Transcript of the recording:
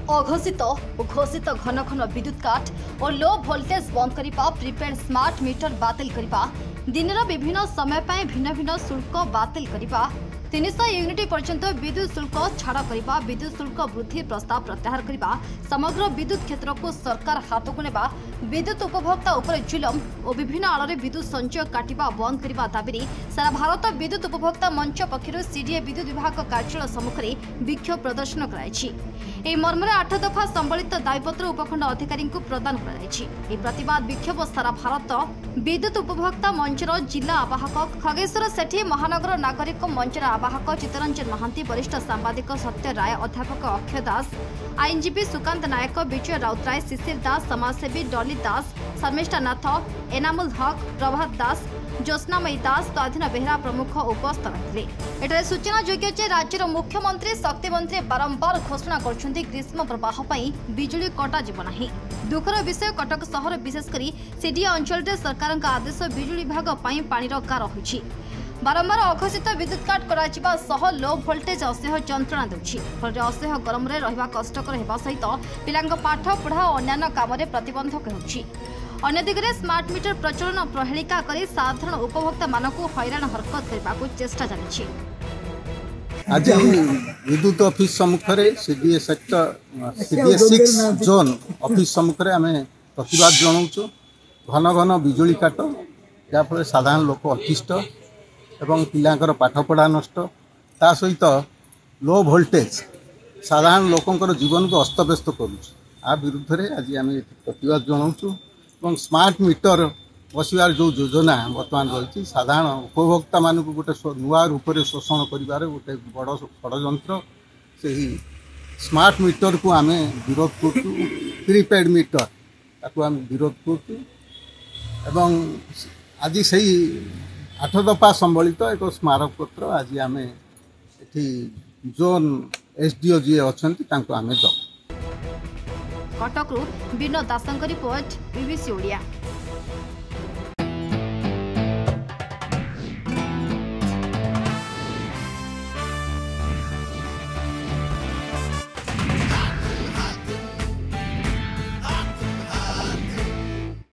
अघोषित और घोषित घन घन विद्युत काट और लो भोल्टेज बंद करने प्रिपेड स्मार्ट मीटर बातिल करने दिन विभिन्न समय भिन्न भिन्न शुल्क बातिल करने 300 यूनिट पर्यंत विद्युत शुल्क छाड़ करने विद्युत शुल्क वृद्धि प्रस्ताव प्रत्याहार करने समग्र विद्युत क्षेत्र को सरकार हाथ को नेबा विद्युत उपभोक्ता उपर जुलम और विभिन्न आड़ विद्युत संचय काटिबा बंद करने दाबी सारा भारत विद्युत उपभोक्ता मंच पक्षर सीडीए विद्युत विभाग कार्यालय सम्मुखें विक्षोभ प्रदर्शन कराई मर्म 8 दफा संबलित दायपत्र उपखंड अधिकारी प्रदान कर प्रतिवाद विक्षोभ सारा भारत विद्युत उपभोक्ता मंचर जिला आवाहक खगेश्वर सेठी महानगर नागरिक मंचर आवाहक चित्तरंजन महांती वरिष्ठ सांबादिक सत्य राय अध्यापक अक्षय दास आईनजीपी सुकांत नायक विजय राउतराय शिशिर दास समाजसेवी डॉली दास शर्मिष्ठा नाथ एनामुल हक प्रभात दास ज्योत्स्नामयी दास स्वाधीन बेहरा प्रमुख उपस्थित रही एठारे सूचना योग्य जे राज्यर मुख्यमंत्री शक्ति मंत्री बारंबार घोषणा करछन्ती ग्रीष्म प्रवाह पई बिजुली कटा जीव नाही दुखर विषय कटक शहर विशेषकर सीडीए अंचल सरकार आदेश बिजुली विभाग पई पानीर गार होइछि बारंबार अघोषित विद्युत काट करा सह लो भोल्टेज असह्य जंत्रणा देउछि फल असह्य गरम रे रहिबा कष्टकर हेबा सहित पिलांग पाठ पढ़ा और अन्य काम रे प्रतिबंधक होउछि अन्य दिगरे स्मार्ट मीटर प्रचलन प्रहेलिका करी साधारण उपभोक्ता मानकु हैरान हरकत करबाकु चेष्टा चलिछि आज विद्युत ऑफिस सम्मुखें CDA sector CDA 6 zone office सम्मुखें आम प्रतिवाद जनाऊँ घन घन बिजुली काट जहाँफल साधारण लोक अतिष्ठ एवं पिलांकर पाठपढ़ा नष्ट ता सहित लो वोल्टेज साधारण लोकंकर जीवन को अस्तव्यस्त करुँच विरुद्ध में आज आम प्रतिवाद जनाऊँ स्मार्ट मीटर बसवार जो योजना बर्तमान रही साधारण उपभोक्ता मान गोटे नुआ रूप से शोषण कर गोटे बड़ षड्यंत्र से स्मार्ट मीटर को आम विरोध कर प्रीपेड मीटर ताकू आम विरोध कर आज से 8 दफा संबलित एक स्मारक पत्र आज आम एठी जोन एसडीओ जी अच्छा आम दो कटकरू विनोद दासंक रिपोर्ट बीबीसी ओडिया।